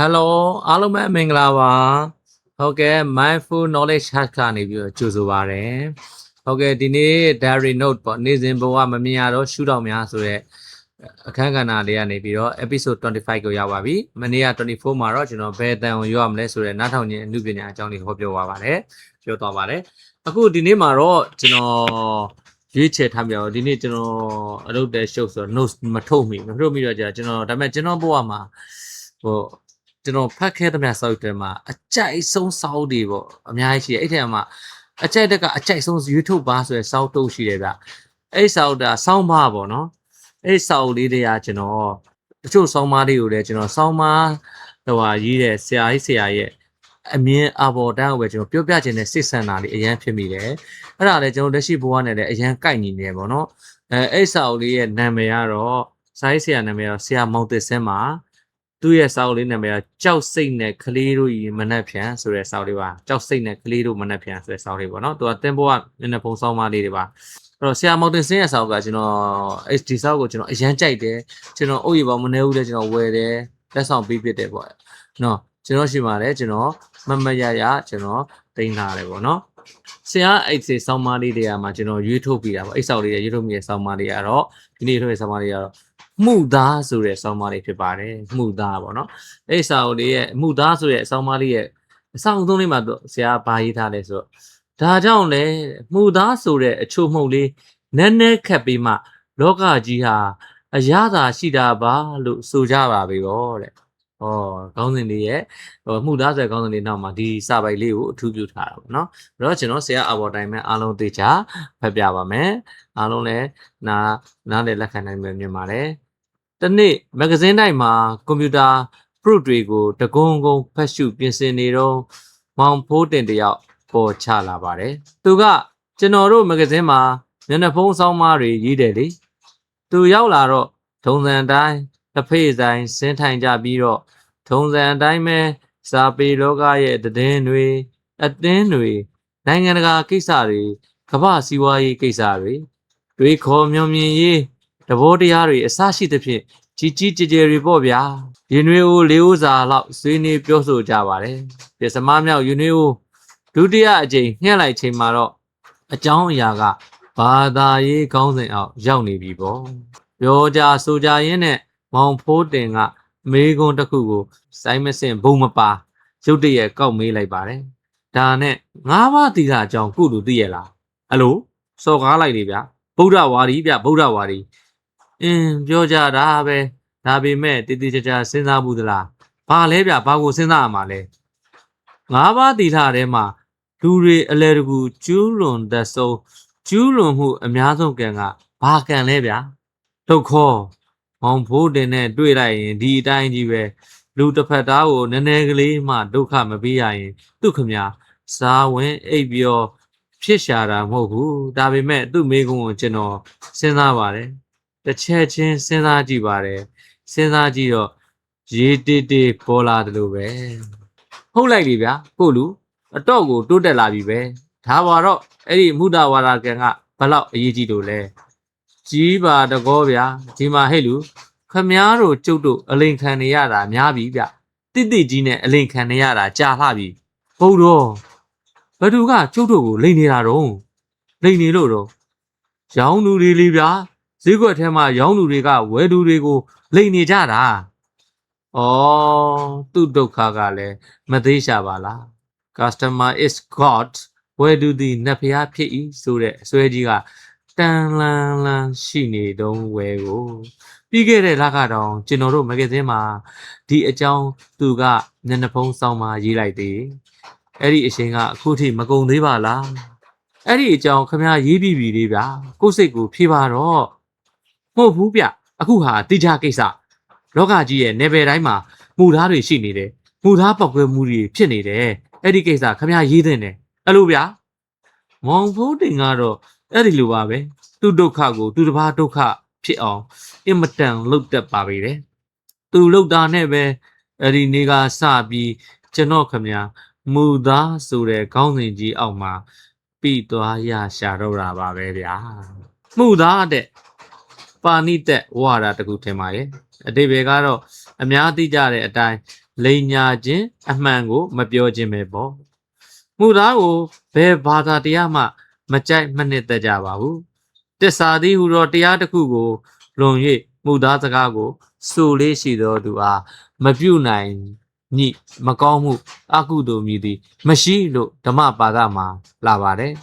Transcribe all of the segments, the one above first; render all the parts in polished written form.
Hello အားလုံးပဲမင်္ဂလာပါဟုတ်ကဲ့ Mindful Knowledge Hack ကနေပြီးတော့ကြိုဆိုပါရစေဟုတ်ကဲ့ဒီနေ့ Diary Note ပေါ့နေ့စဉ်ဘဝမမြင်ရတော့ရှုထောင့်များဆိုတဲ့အခန်းကဏ္ဍလေးကနေပြီးတော့ episode 25ကိုရောက်ပါပြီမနေ့က24မှာတော့ကျွန်တော်ဘယ်အတန်ကိုရွရမလဲဆိုတဲ့နားထောင်ခြင်းအမှုပညာအကြောင်းလေးဟောပြောသွားပါတယ်ပြောသွားပါတယ်အခုဒီနေ့မှာတော့ကျွန်တော်ရွေးချယ်ထားပြတော့ဒီနေ့ကျွန်တော်အလုပ်တဲ့ show ဆိုတော့ notes မထုတ်မိတော့ကြာကျွန်တော်ဒါပေမဲ့ကျွန်တော်ဘဝမှာဟိုကျွန်တော်ဖတ်ခဲ့တဲ့စာအုပ်တွေမှာအကြိုက်ဆုံးစာအုပ်တွေပေါ့အများကြီးရှိတယ်အဲ့ထဲမှာအကြိုက်တက်ကအကြိုက်ဆုံး YouTube ဘာဆိုရယ်စာအုပ်တုပ်ရှိတယ်ဗျအဲ့စာအုပ်တာစောင်းပါပေါ့နော်အဲ့စာအုပ်လေးတွေကကျွန်တော်တချို့စောင်းပါလေးကိုလည်းကျွန်တော်စောင်းပါဟိုဟာရေးတဲ့ဆရာရဲ့အမြင်အပေါ်တန်းကိုပဲကျွန်တော်ပြောပြခြင်းနဲ့စိတ်ဆန္ဒလေးအရန်ဖြစ်မိတယ်အဲ့ဒါလည်းကျွန်တော်လက်ရှိဘဝနဲ့လည်းအရန်ကိုက်ညီနေတယ်ပေါ့နော်အဲ့စာအုပ်လေးရဲ့နာမည်ကတော့စာရေးဆရာနာမည်ကတော့ဆရာမောင်သစ်စင်းပါသူ့ရဲ့စာအုပ်လေးနာမည်ကကြောက်စိတ်နဲ့ကလေးတို့ဤမနှက်ဖြန်ဆိုတဲ့စာအုပ်လေးပါကြောက်စိတ်နဲ့ကလေးတို့မနှက်ဖြန်ဆိုတဲ့စာအုပ်လေးပေါ့နော်သူကတင်ပေါ်ကမျက်နှာဖုံးဆောင်းပါလေးတွေပါအဲ့တော့ဆရာမောင်တင်စင်းရဲ့စာအုပ်ကကျွန်တော် HD စာအုပ်ကိုကျွန်တော်အရန်ကြိုက်တယ်ကျွန်တော်အုပ်ရည်ပေါင်းမနေဘူးလေကျွန်တော်ဝယ်တယ်လက်ဆောင်ပေးဖြစ်တယ်ပေါ့နော်ကျွန်တော်ရှိပါတယ်ကျွန်တော်မရကျွန်တော်တင်ထားတယ်ပေါ့နော်ဆရာအဲ့ဒီဆောင်းပါလေးတွေကမှကျွန်တော်ရွေးထုတ်ပြီးတာပေါ့အဲ့စာအုပ်လေးရွေးထုတ်မိတဲ့ဆောင်းပါလေးကတော့ဒီနေ့ထုတ်တဲ့ဆောင်းပါလေးကတော့မှုသားဆိုတဲ့ဆောင်းပါးလေးဖြစ်ပါတယ်မှုသားပေါ့နော်အဲ့စာအုပ်လေးရဲ့မှုသားဆိုတဲ့ဆောင်းပါးလေးရဲ့အဆောင်သုံးလေးမှာဆရာဘာရေးထားလဲဆိုတော့ဒါကြောင့်လေမှုသားဆိုတဲ့အချို့မှုတ်လေးနည်းနည်းခက်ပြီးမှလောကကြီးဟာအရသာရှိတာပါလို့ဆိုကြပါပြီပေါ့တဲ့ဟောခေါင်းစဉ်လေးရဲ့မှုသားဆိုတဲ့ခေါင်းစဉ်လေးနောက်မှာဒီစာပိုက်လေးကိုအထူးပြုထားတာပေါ့နော်အဲ့တော့ကျွန်တော်ဆရာအဘော်တိုင်းမဲ့အားလုံးသိချာဖတ်ပြပါမယ်အားလုံးလည်းနားလည်းလက်ခံနိုင်မယ်မြင်ပါတယ်တနေ့မဂ္ဂဇင်းတိုင်းမှာကွန်ပျူတာ proof တွေကိုတကုံကုံဖတ်ရှုပြင်ဆင်နေတော့မောင်ဖိုးတင်တယောက်ပေါ်ချလာပါတယ်သူကကျွန်တော်တို့မဂ္ဂဇင်းမှာမျက်နှာဖုံးဆောင်းပါးတွေရေးတယ်လေသူရောက်လာတော့ထုံစံတိုင်းတစ်ဖေးဆိုင်ဆင်းထိုင်ကြပြီးတော့ထုံစံတိုင်းပဲစာပေလောကရဲ့သတင်းတွေအသင်းတွေနိုင်ငံတကာကိစ္စတွေကမ္ဘာစီးပွားရေးကိစ္စတွေခေါ်မျှော်မြင်ရေးတဘောတရားတွေအစရှိသဖြင့်ကြီးကျယ်တွေပေါ့ဗျာရင်နွေဦးလေးဦးစာလောက်ဆွေးနွေးပြောဆိုကြပါတယ်ပြစမမြောက်ရင်နွေဦးဒုတိယအကြိမ်ညှက်လိုက်ချိန်မှာတော့အကြောင်းအရာကဘာသာရေးခေါင်းစဉ်အောက်ရောက်နေပြီပေါ့ပြောကြဆိုကြရင်းနဲ့မောင်ဖိုးတင်ကမေးခွန်းတစ်ခုကိုစိုင်းမစင်ဘုံမပါရုတ်တရက်ကောက်မေးလိုက်ပါတယ်ဒါနဲ့ငါးပါးသီလအကြောင်းကုလူသိရလားအလိုစော်ကားလိုက်လေဗျာဗုဒ္ဓဝါဒီဗျဗုဒ္ဓဝါဒီပြောကြတာပဲဒါပေမဲ့တည်တည်ကြကြစဉ်းစားဘူးသလားဘာလဲဗျဘာကိုစဉ်းစားရမှာလဲငါးပါးသီလထဲမှာလူတွေအလဲတကူကျူးလွန်တဲ့ဆုံးကျူးလွန်မှုအများဆုံးကံကဘာကံလဲဗျာဒုက္ခမောင်ဖိုးတင်နဲ့တွေ့လိုက်ရင်ဒီအတိုင်းကြီးပဲလူတစ်ဖက်သားကိုနည်းနည်းကလေးမှဒုက္ခမပေးရရင်သူ့ခမစားဝင်အိပ်ပြောဖြစ်ရှာတာမဟုတ်ဘူးဒါပေမဲ့သူ့မိကုံကိုကျွန်တော်စဉ်းစားပါတယ်တစ်ချက်ချင်းစဉ်းစားကြည့်ပါတယ်စဉ်းစားကြည့်တော့ရေးတေးပေါ်လာတယ်လို့ပဲဟုတ်လိုက်ပြီဗျာကိုလူအတော့ကိုတိုးတက်လာပြီပဲဒါပါတော့အဲ့ဒီမုဒ္ဒဝါဒကံကဘလောက်အရေးကြီးလို့လဲကြီးပါတကောဗျာဒီမှာဟဲ့လူခမားတို့ကျုပ်တို့အလိန်ခံနေရတာများပြီဗျတိတိကြီးနဲ့အလိန်ခံနေရတာကြာလှပြီဟုတ်တော့ဘသူကကျုပ်တို့ကိုလိန်နေတာတော့လိန်နေလို့တော့ရောင်းသူတွေလေဗျာဈေးကွက်ထဲမှာရောင်းသူတွေကဝယ်သူတွေကိုလိန်နေကြတာဩသူ့ဒုက္ခကလည်းမသေးရှာပါလား customer is god ဝယ်သူသည်နတ်ဖျားဖြစ်၏ဆိုတဲ့အစွဲကြီးကတန်လန်းရှိနေတုံးဝယ်ကိုပြီးခဲ့တဲ့လကတော့ကျွန်တော်တို့မဂ္ဂဇင်းမှာဒီအကြောင်းသူကမျက်နှာဖုံးဆောင်းမှာရေးလိုက်သေးအဲ့ဒီအချိန်ကအခုထိမကုန်သေးပါလားအဲ့ဒီအကြောင်းခမရေးပြီးပြီလေဗျာကိုယ်စိတ်ကိုဖြေပါတော့မဟုတ်ဘူးဗျအခုဟာတိကျကိစ္စလောကကြီးရဲ့နယ်ပယ်တိုင်းမှာမူသားတွေရှိနေတယ်မူသားပောက်ကွဲမှုတွေဖြစ်နေတယ်အဲ့ဒီကိစ္စခမရေးတဲ့တယ်အဲ့လိုဗျာမောင်ဖိုးတင်ကတော့အဲ့ဒီလိုပါပဲသူ့ဒုက္ခကိုသူတစ်ပါးဒုက္ခဖြစ်အောင်အင်မတန်လှုပ်တက်ပါပေတယ်သူလှုပ်တာနဲ့ပဲအဲ့ဒီနေ့ကစပြီးကျွန်တော်ခမမူသားဆိုတဲ့ခေါင်းစဉ်ကြီးအောက်မှာပြီးသွားရရှာတော့တာပါပဲဗျာမှုသားတဲ့ပါဏိတက်ဝါဒတကူထင်ပါရဲ့အတိပ္ပယ်ကတော့အများသိကြတဲ့အတိုင်း လိန်ညာခြင်းအမှန်ကိုမပြောခြင်းပဲပေါ့မှုသားကိုဘယ်ဘာသာတရားမှမကြိုက်မနှစ်သက်ကြပါဘူးတစ္ဆာသည်ဟူသောတရားတစ်ခုကိုလွန်၍မှုသားစကားကိုဆိုလေးရှိသောသူအားမပြုနိုင်ညိမကောင်းမှုအကုသိုလ်မည်သည်မရှိလို့ဓမ္မပါဒမှာလာပါတယ်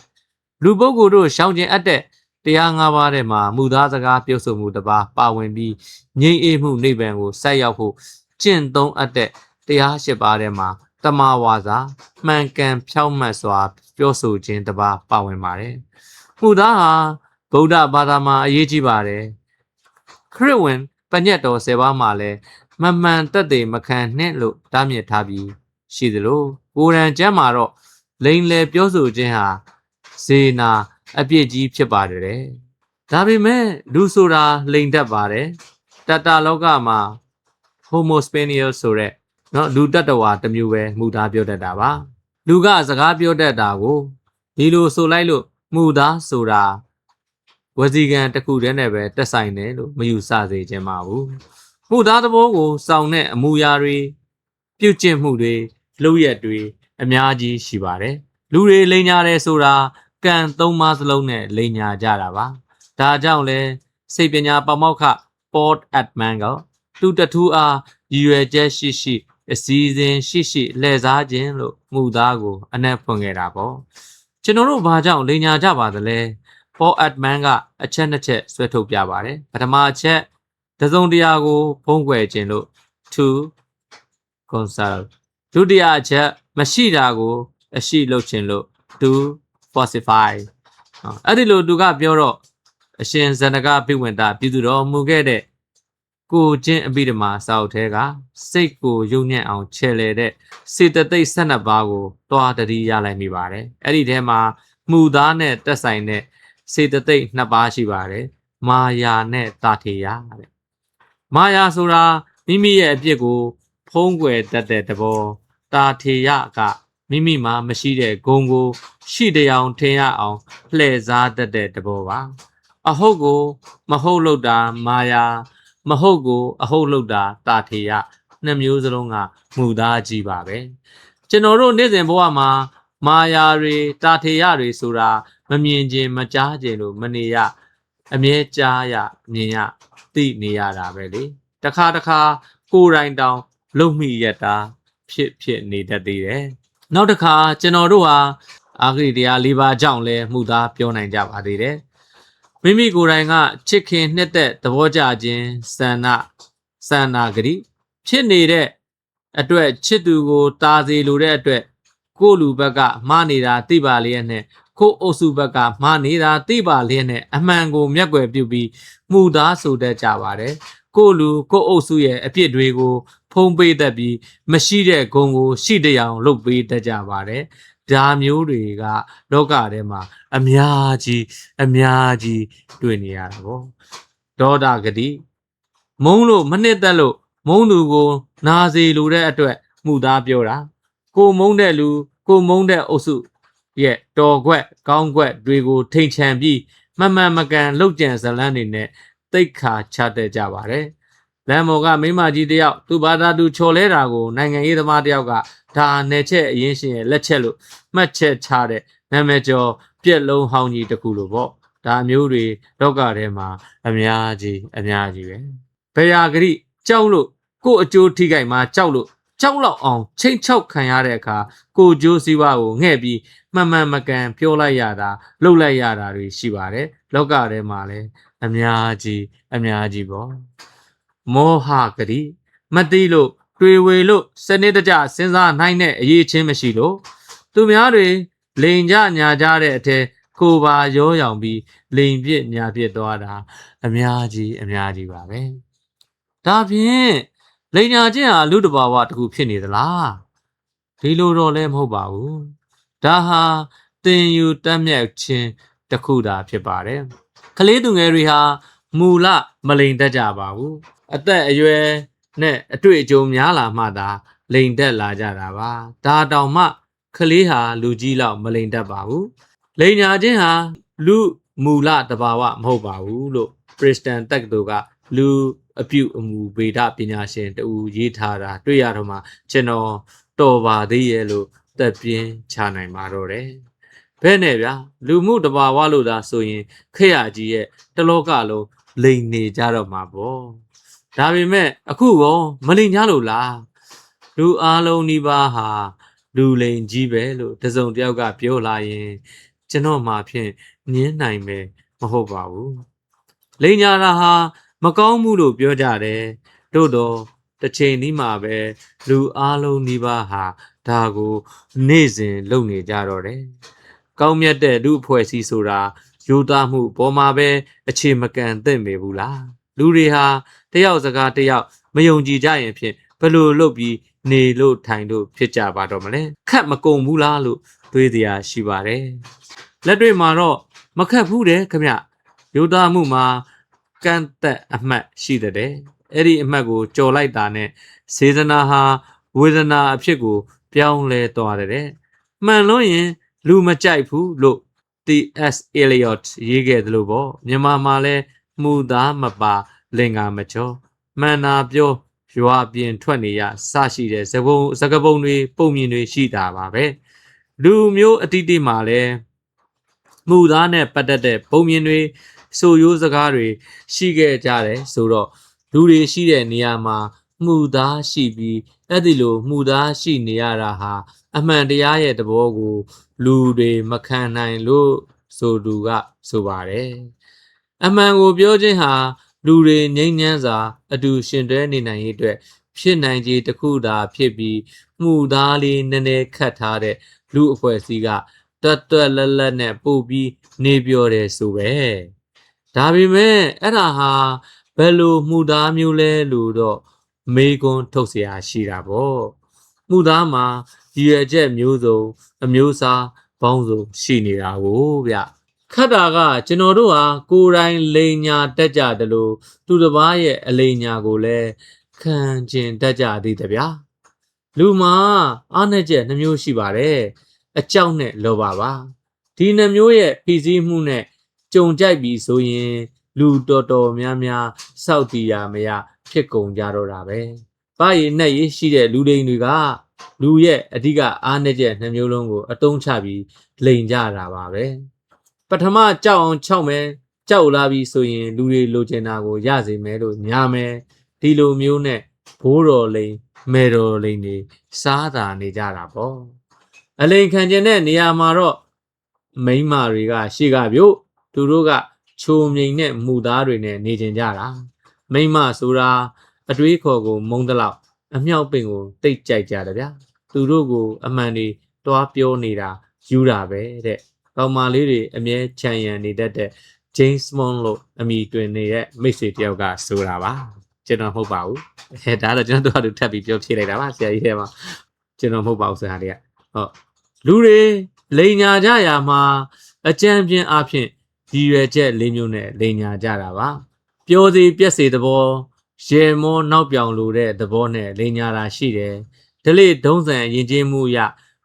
လူပုဂ္ဂိုလ်တို့ရှောင်ကျင်အပ်တဲ့တရား၅ပါးထဲမှာမှုသားစကားပြုဆိုမှုတစ်ပါးပါဝင်ပြီးငြိမ်းအေးမှုနိဗ္ဗာန်ကိုဆက်ရောက်ဖို့ကျင့်သုံးအပ်တဲ့တရား၈ပါးထဲမှာတမဝါစာမှန်ကန်ဖြောင့်မတ်စွာပြောဆိုခြင်းတစ်ပါးပါဝင်ပါတယ်မှုသားဟာဗုဒ္ဓဘာသာမှာအရေးကြီးပါတယ်ခရစ်ဝင်ပညတ်တော်၁၀ပါးမှာလည်းမမှန်သက်သေမခံနဲ့လို့တားမြစ်ထားပြီးရှိသလိုကိုယ်ရန်ကျမ်းမှာတော့လိန်လေပြောဆိုခြင်းဟာဇေနာအပြစ်ကြီးဖြစ်ပါတယ်တဲ့ဒါပေမဲ့လူဆိုတာလိန်တတ်ပါတယ်တတလောကမှာ homospaniel ဆိုတဲ့နော်လူတတ္တဝါတစ်မျိုးပဲမူသားပြောတတ်တာပါလူကစကားပြောတတ်တာကိုဒီလိုဆိုလိုက်လို့မူသားဆိုတာဝစီကံတစ်ခုတည်းနဲ့ပဲတက်ဆိုင်တယ်လို့မယူဆစေချင်ပါဘူးမှုသားသဘောကိုစောင့်တဲ့အမူအရာတွေပြုကျင့်မှုတွေလုပ်ရက်တွေအများကြီးရှိပါတယ်လူတွေလိန်ညာတယ်ဆိုတာကံသုံးပါးစလုံးနဲ့လိန်ညာကြတာပါဒါကြောင့်လဲစိတ်ပညာပမောက္ခ Paul Atman ကသူတထူးအားရည်ရွယ်ချက်ရှိအစည်းအဝေးရှိလှည့်စားခြင်းလို့မှုသားကိုအနက်ဖွင့်ခဲ့တာပေါ့ကျွန်တော်တို့ဘာကြောင့်လိန်ညာကြပါသလဲPaul Atman ကအချက်နှစ်ချက်ဆွဲထုတ်ပြပါတယ်ပထမအချက်တစုံတရာကိုဖုံးကွယ်ခြင်းလို့ to consult ဒုတိယအချက်မရှိတာကိုအရှိလုပ်ခြင်းလို့ to falsify အဲ့ဒီလိုသူကပြောတော့အရှင်ဇဏကပိဝန္တပြည်သူတော်မူခဲ့တဲ့ကိုချင်းအပိဓမ္မာစာအုပ်ထဲကစိတ်ကိုယုံညံ့အောင်ခြယ်လေတဲ့စေတသိက်12ပါးကိုတွားတတိရလိုက်မိပါတယ်အဲ့ဒီထဲမှာမှုသားနဲ့တက်ဆိုင်တဲ့စေတသိက်2ပါးရှိပါတယ်မာယာနဲ့တာထေယတဲ့မာယာဆိုတာမိမိရဲ့အပြစ်ကိုဖုံးကွယ်တတ်တဲ့သဘောတာထေယကမိမိမှာမရှိတဲ့ဂုဏ်ကိုရှိတရားထင်ရအောင်လှည့်စားတတ်တဲ့သဘောပါအဟုတ်ကိုမဟုတ်လို့တာမာယာမဟုတ်ကိုအဟုတ်လို့တာတာထေယနှစ်မျိုးစလုံးကမှုသားကြီးပါပဲကျွန်တော်တို့နေ့စဉ်ဘဝမှာမာယာတွေတာထေယတွေဆိုတာမမြင်ခြင်းမကြားခြင်းလို့မနေရအမြဲကြားရမြင်ရသိနေရတာပဲလေတခါကိုယ်တိုင်တောင်လုံမိရတာဖြစ်နေတတ်သေးတယ်နောက်တစ်ခါကျွန်တော်တို့ဟာအာဂရိတရား၄ပါးကြောင့်လဲမှုသားပြောနိုင်ကြပါသေးတယ်မိမိကိုယ်တိုင်ကချစ်ခင်နှစ်သက်သဘောကျခြင်းစန္နာဂရိဖြစ်နေတဲ့အတွက်ချစ်သူကိုတာစေလိုတဲ့အတွက်ကိုလူဘက်ကမှားနေတာသိပါလျက်နဲ့ကိုအုပ်စုဘက်ကမှားနေတာသိပါလျက်နဲ့အမှန်ကိုမျက်ကွယ်ပြုပြီးမှုသားဆိုတတ်ကြပါတယ်ကိုလူကိုအုပ်စုရဲ့အပြစ်တွေကိုဖုံးပေးတတ်ပြီးမရှိတဲ့ဂုဏ်ကိုရှိတရားလုပ်ပေးတတ်ကြပါတယ်ဒါမျိုးတွေကလောကထဲမှာအများကြီးတွေ့နေရတာပေါ့ဒေါသဂတိမုန်းလို့မနှစ်သက်လို့မုန်းသူကိုနာစေလိုတဲ့အတွက်မှုသားပြောတာကိုမုန်းတဲ့လူကိုမုန်းတဲ့အုပ်စုရဲ့တော်ခွက်ကောင်းခွက်တွေကိုထိန်ချန်ပြီးမမှန်မကန်လှုပ်ကြံဇလန်းတွေနဲ့တိတ်ခါချတဲ့ကြပါတယ်လမ်းပေါ်ကမိမကြီးတယောက်သူ့ဘာသာသူချော်လဲတာကိုနိုင်ငံရေးသမားတယောက်ကဒါနယ်ချက်အရင်ရှင်ရဲ့လက်ချက်လို့မှတ်ချက်ချတဲ့နာမည်ကျော်ပြက်လုံးဟောင်းကြီးတစ်ခုလို့ပေါ့ဒါမျိုးတွေလောကထဲမှာအများကြီးပဲဘယာဂရိကြောက်လို့ကို့အကျိုးထိခိုက်မှာကြောက်လို့လောက်အောင်ချိန်ချောက်ခံရတဲ့အခါကိုကျိုးစည်းဝါးကိုငှဲ့ပြီးမှန်မကန်ပြောလိုက်ရတာလှုပ်လိုက်ရတာတွေရှိပါတယ်လောကထဲမှာလည်းအများကြီးပေါ့မောဟဂရိမသိလို့တွေ့ဝေလို့စနစ်တကျစဉ်းစားနိုင်တဲ့အရေးချင်းမရှိလို့သူများတွေလိန်ကြညာကြတဲ့အထက်ကိုပါရောရောင်ပြီးလိန်ပြစ်ညာပြစ်သွားတာအများကြီးပါပဲဒါဖြင့်လိန်ညာခြင်းဟာလူတဘာဝတစ်ခုဖြစ်နေသလားဒီလိုတော့လည်းမဟုတ်ပါဘူးဒါဟာတင်ယူတက်မြတ်ခြင်းတစ်ခုသာဖြစ်ပါတယ်ကလေးသူငယ်တွေဟာမူလမလိန်တတ်ကြပါဘူးအသက်အရွယ်နဲ့အတွေ့အကြုံများလာမှသာလိန်တက်လာကြတာပါဒါတောင်မှကလေးဟာလူကြီးလောက်မလိန်တတ်ပါဘူးလိန်ညာခြင်းဟာလူမူလတဘာဝမဟုတ်ပါဘူးလို့ပရစ္စတန်တက္ကသိုလ်ကလူ အပြုအမူဗေဒပညာရှင်တူရေးထားတာတွေ့ရတော့မှကျွန်တော်တော်ပါသေးရဲ့လို့သက်ပြင်းချနိုင်ပါတော့တယ်ဘဲနဲ့ဗျာလူမှုတဘာဝလို့သာဆိုရင်ခရကြီးရဲ့တလောကလုံးလိန်နေကြတော့မှာပေါ့ဒါပေမဲ့အခုကောမလိန်ကြလို့လားလူအားလုံးဒီပါဟာလူလိန်ကြီးပဲလို့တစုံတယောက်ကပြောလာရင်ကျွန်တော်မှဖြင့်ငင်းနိုင်မယ်မဟုတ်ပါဘူးလိန်ညာတာဟာမကောင်းမှုလို့ပြောကြတယ်တို့တော့တစ်ချိန်ဒီမှာပဲလူအားလုံးဒီပါဟာဒါကိုနေ့စဉ်လုပ်နေကြတော့တယ်ကောင်းမြတ်တဲ့လူအဖွဲ့အစည်းဆိုတာယူသားမှုပေါ်မှာပဲအခြေမကန်သင့်ပေဘူးလားလူတွေဟာတယောက်စကားတယောက်မယုံကြည်ကြရင်ဖြင့်ဘယ်လိုလုပ်ပြီးနေလို့ထိုင်လို့ဖြစ်ကြပါတော့မလဲခက်မကုန်ဘူးလားလို့တွေးတရားရှိပါတယ်လက်တွေ့မှာတော့မခက်ဘူးတဲ့ခင်ဗျယူသားမှုမှာကန့်သက်အမှတ်ရှိတဲ့အဲ့ဒီအမှတ်ကိုကြော်လိုက်တာနဲ့စေတနာဟာဝေဒနာအဖြစ်ကိုပြောင်းလဲသွားတဲ့မှန်လို့ရင်လူမကြိုက်ဘူးလို့ T.S. Eliot ရေးခဲ့သလိုပေါ့မြန်မာမှာလဲမှုသားမပါလင်္ကာမချောမှန်တာပြောရွာပြင်ထွက်နေရစရှိတဲ့စကပုံတွေပုံမြင်တွေရှိတာပါပဲလူမျိုးအတိအတိမှာလဲမှုသားနဲ့ပတ်သက်တဲ့ပုံမြင်တွေဆိုရိုးစကားတွေရှိခဲ့ကြတယ်ဆိုတော့လူတွေရှိတဲ့နေရာမှာမှုသားရှိပြီးအဲ့ဒီလိုမှုသားရှိနေရတာဟာအမှန်တရားရဲ့သဘောကိုလူတွေမခံနိုင်လို့ဆိုသူကဆိုပါတယ်အမှန်ကိုပြောခြင်းဟာလူတွေငြိမ်းချမ်းစွာအတူရှင်တွဲနေနိုင်ရေးအတွက်ဖြစ်နိုင်ခြေတစ်ခုသာဖြစ်ပြီးမှုသားလေးနည်းနည်းခတ်ထားတဲ့လူအဖွဲ့အစည်းကတွတ်လက်လက်နဲ့ပို့ပြီးနေပြောတယ်ဆိုပဲဒါပေမဲ့အဲ့ဒါဟာဘယ်လိုမှုသားမျိုးလဲလို့တော့မေးခွန်းထုတ်เสียရှိတာပေါ့မှုသားမှာရည်ရွယ်ချက်မျိုးစုံအမျိုးအစားပေါင်းစုံရှိနေတာကိုဗျခတ်တာကကျွန်တော်တို့ဟာကိုယ်တိုင်လိန်ညာတက်ကြတယ်လို့သူတစ်ပါးရဲ့အလိန်ညာကိုလည်းခံကျင်တက်ကြသေးတယ်ဗျာလူမှာအားနဲ့ချက်နှမျိုးရှိပါတယ်အကြောက်နဲ့လောဘပါဒီနှမျိုးရဲ့ဖိစီးမှုနဲ့ကြုံကြိုက်ပြီဆိုရင်လူတော်များများစောက်တီရမရဖြစ်ကုန်ကြတော့တာပဲ။ဘာရည်နဲ့ရရှိတဲ့လူလိန်တွေကလူရဲ့အဓိကအားနည်းချက်နှမျိုးလုံးကိုအတုံးချပြီးလိန်ကြတာပါပဲ။ပထမကြောက်အောင်ခြောက်မယ်ကြောက်လာပြီးဆိုရင်လူတွေလိုချင်တာကိုရစေမယ်လို့ညာမယ်ဒီလိုမျိုးနဲ့ဘိုးတော်လိန်မေတော်လိန်တွေစားတာနေကြတာပေါ့။အလိန်ခံကျင်တဲ့နေရာမှာတော့မိန်းမတွေကရှေ့ကပြုတ်သူတို့ကချိုမြိန်နဲ့မူသားတွေနဲ့နေကျင်ကြတာမိန်းမဆိုတာအတွေးခေါ်ကိုမုံတလောက်အမြောက်ပင်ကိုတိတ်ကြိုက်ကြတယ်ဗျာသူတို့ကိုအမှန်တွေတွားပြောနေတာယူတာပဲတဲ့ကောင်မလေးတွေအမြဲချန်ရန်နေတတ်တဲ့ James Bond လို့အမည်တွင်နေတဲ့မိတ်ဆွေတယောက်ကဆိုတာပါကျွန်တော်မဟုတ်ပါဘူးဒါတော့ကျွန်တော်တို့ထပ်ပြီးပြောဖြေလိုက်တာပါဆရာကြီးထဲမှာကျွန်တော်မဟုတ်ပါဘူးဆရာလေးကဟုတ်လူတွေလိန်ညာကြရာမှာအကြံပြင်းအဖြစ်ရည်ရွယ်ချက်လေးမျိုးနဲ့လိန်ညာကြတာပါပျော်စီပြက်စီသဘောရေမောနောက်ပြောင်လိုတဲ့သဘောနဲ့လိန်ညာတာရှိတယ်ဒလိဒုံးဆန်ယဉ်ကျေးမှုရ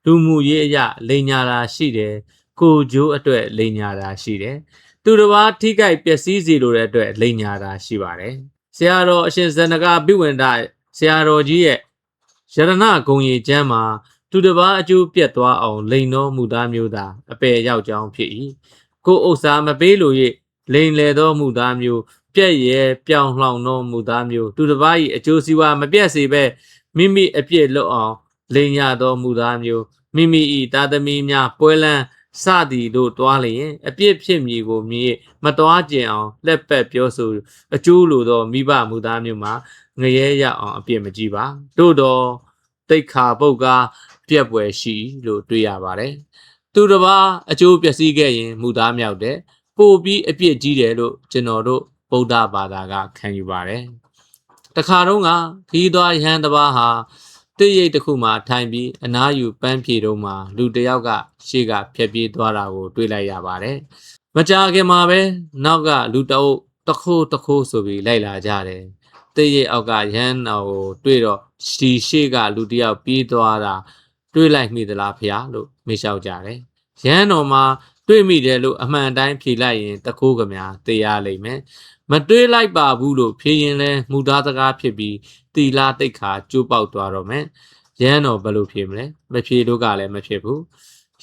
လူမှုရေးအရလိန်ညာတာရှိတယ်ကိုဂျိုးအတွက်လိန်ညာတာရှိတယ်သူတစ်ပါးထိကြိုက်ပျက်စီးစီလိုတဲ့အတွက်လိန်ညာတာရှိပါတယ်ဆရာတော်အရှင်ဇဏကပိဝန္ဒဆရာတော်ကြီးရဲ့ရတနာဂုံရီကျမ်းမှာသူတစ်ပါးအကျိုးပြတ်သွားအောင်လိန်တော်မူသားမျိုးသာအပယ်ရောက်ကြောင်းဖြစ်၏ကိုဥစ္စာမပေးလို့၍လိန်လေသောမူသားမျိုးပြက်ရဲပြောင်းလှောင်သောမူသားမျိုးသူတစ်ပါး၏အကျိုးစီးပွားမပြတ်စေဘဲမိမိအပြစ်လွတ်အောင်လိန်ရသောမူသားမျိုးမိမိ၏သားသမီးများပွဲလန်းစသည်တို့တွားလျင်အပြစ်ဖြစ်မည်ကိုမြည်မတွားကျင်အောင်လက်ပတ်ပြောဆိုအကျိုးလိုသောမိဘမူသားမျိုးမှာငရဲရအောင်အပြစ်မကြည့်ပါတို့တော့တိတ်ခါပုတ်ကားပြက်ပွဲရှိလို့တွေ့ရပါတယ်သူတစ်ပါးအကျိုးပျက်စီးခဲ့ရင်မူသားမြောက်တယ်ပို့ပြီးအပြစ်ကြီးတယ်လို့ကျွန်တော်တို့ဗုဒ္ဓဘာသာကခံယူပါတယ်တခါတော့ကခီးသွားရဟန်းတစ်ပါးဟာတိတ်ရိတ်တစ်ခုမှထိုင်ပြီးအနားယူပန်းဖြေတော့မှလူတစ်ယောက်ကရှေ့ကဖြတ်ပြေးသွားတာကိုတွေ့လိုက်ရပါတယ်မကြာခင်မှာပဲနောက်ကလူတအုပ်တခိုးဆိုပြီးလိုက်လာကြတယ်တိတ်ရိတ်အောက်ကရဟန်းတော်ကိုတွေ့တော့ဒီရှေ့ကလူတစ်ယောက်ပြေးသွားတာတွေ့လိုက်မိသလားဖေလို့မေးလျှောက်ကြတယ်ရဟန်းတော်မှာတွေ့မိတယ်လို့အမှန်တိုင်းဖြေလိုက်ရင်တခိုးကများသိရလိမ့်မယ် မတွေးလိုက်ပါဘူးလို့ဖြေရင်လဲမူသားစကားဖြစ်ပြီးတီလာတိတ်ခါကျိုးပေါက်သွားတော့မယ်ရဟန်းတော်ဘယ်လိုဖြေမလဲမဖြေတော့ကလည်းမဖြစ်ဘူး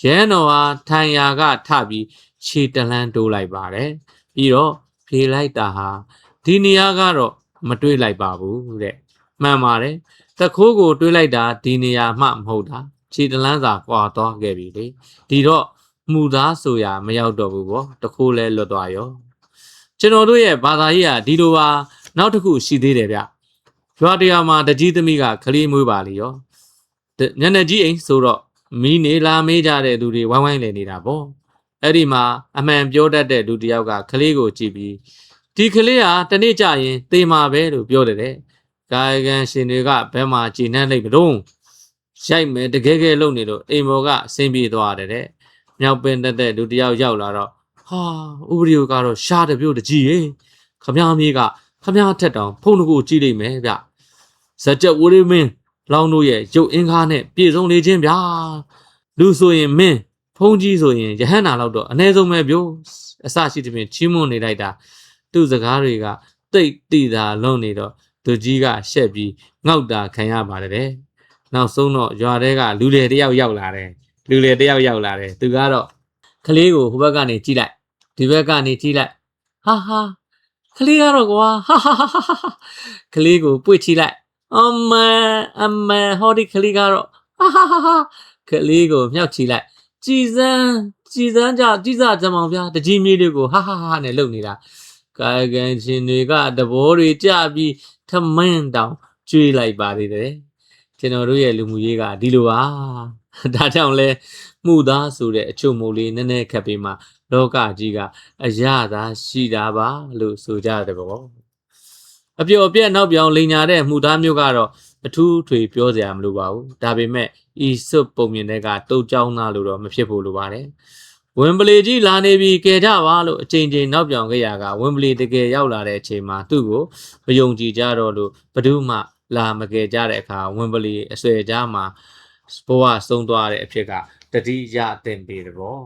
ရဟန်းတော်ဟာထိုင်ရာကထပြီးခြေတလန်းတိုးလိုက်ပါတယ်ပြီးတော့ဖြေလိုက်တာဟာဒီနေရာကတော့မတွေးလိုက်ပါဘူးတဲ့မှန်ပါတယ်တခိုးကိုတွေးလိုက်တာဒီနေရာမှမဟုတ်တာခြေတလန်းစာကွာသွားခဲ့ပြီလေဒီတော့မှုသားဆိုရာမရောက်တော့ဘူးပေါ့တခိုးလဲလွတ်သွားရောကျွန်တော်တို့ရဲ့ဘာသာရေးကဒီလိုပါနောက်တစ်ခုရှိသေးတယ်ဗျရွာတရားမှာတကြီးသမီးကခလေးမွေးပါလေရောညနေကြီးအိမ်ဆိုတော့မီးနေလာမေးကြတဲ့သူတွေဝိုင်းဝိုင်းလည်နေတာပေါ့အဲ့ဒီမှာအမှန်ပြောတတ်တဲ့လူတစ်ယောက်ကခလေးကိုကြည့်ပြီးဒီခလေးဟာတနေ့ကျရင်သေမှာပဲလို့ပြောတယ်တဲ့ကာယကံရှင်တွေကဘယ်မှာကြည်နှံ့လိုက်မလို့ရိုက်မယ်တကယ်ကဲလုံနေလို့အိမ်မော်ကအဆင်ပြေသွားတယ်တဲ့မြောက်ပင်တက်တဲ့လူတစ်ယောက်ရောက်လာတော့ဟာဥပဒေကတော့ရှားတယ်ပြောတကြီးရေခမ ्या မြေးကခမ ्या ထက်တောင်ဖုန်းတကူကြည့်လိုက်မယ်ဗျဇက်ချက်ဝရီမင်းလောင်းတို့ရဲ့ရုပ်အင်္ဂါနဲ့ပြည့်စုံနေခြင်းဗျာလူဆိုရင်မင်းဖုန်းကြီးဆိုရင်ယဟန္တာလောက်တော့အ ਨੇ ဆုံးပဲပြောအစရှိတဲ့ပြင်ချီးမွမ်းနေလိုက်တာသူ့စကားတွေကတိတ်တိတာလုံးနေတော့သူကြီးကရှက်ပြီးငေါက်တာခံရပါတယ်နောက်ဆုံးတော့ရွာထဲကလူလေတယောက်ရောက်လာတယ်သူကတော့ကလေးကိုဟိုဘက်ကနေကြည့်လိုက်ဒီဘက်ကနေကြည့်လိုက်ဟာဟာကလေးကတော့ကွာဟာကလေးကိုပွေ့ချလိုက်အမဟောဒီကလေးကတော့ဟာကလေးကိုမြောက်ချလိုက်ကြည်စမ်းကြည်စားကြမောင်ဗျာတကြီးမြေးလေးကိုဟာနဲ့လှုပ်နေတာကာယကံရှင်တွေကတဘောတွေကြပြီးထမင်းတောင်ကျွေးလိုက်ပါသေးတယ်ကျွန်တော်တို့ရဲ့လူမှုရေးကဒီလိုပါဒါကြောင့်လဲမှုသားဆိုတဲ့အချုံမိုးလေးနည်းနည်းခက်ပြီးမှလောကကြီးကအရသာရှိတာပါလို့ဆိုကြတယ်ပေါ့အပျော်အပြက်နောက်ပြောင်လိန်ညာတဲ့မှုသားမျိုးကတော့အထူးထွေပြောစရာမလိုပါဘူးဒါပေမဲ့ဤစွတ်ပုံမြင်တဲ့ကတုတ်ကြောင်းသားလို့တော့မဖြစ်ဖို့လိုပါတယ်ဝင်ပလီကြီးလာနေပြီကဲကြပါလို့အချိန်ချင်းနောက်ပြောင်ခဲ့ရကဝင်ပလီတကယ်ရောက်လာတဲ့အချိန်မှာသူ့ကိုမယုံကြည်ကြတော့လို့ဘယ်သူမှလာမကယ်ကြတဲ့အခါဝင်ပလီအဆွေကြားမှာဘဝဆုံးသွားတဲ့အဖြစ်ကတတိယအသင်ပေးတယ်ပေါ့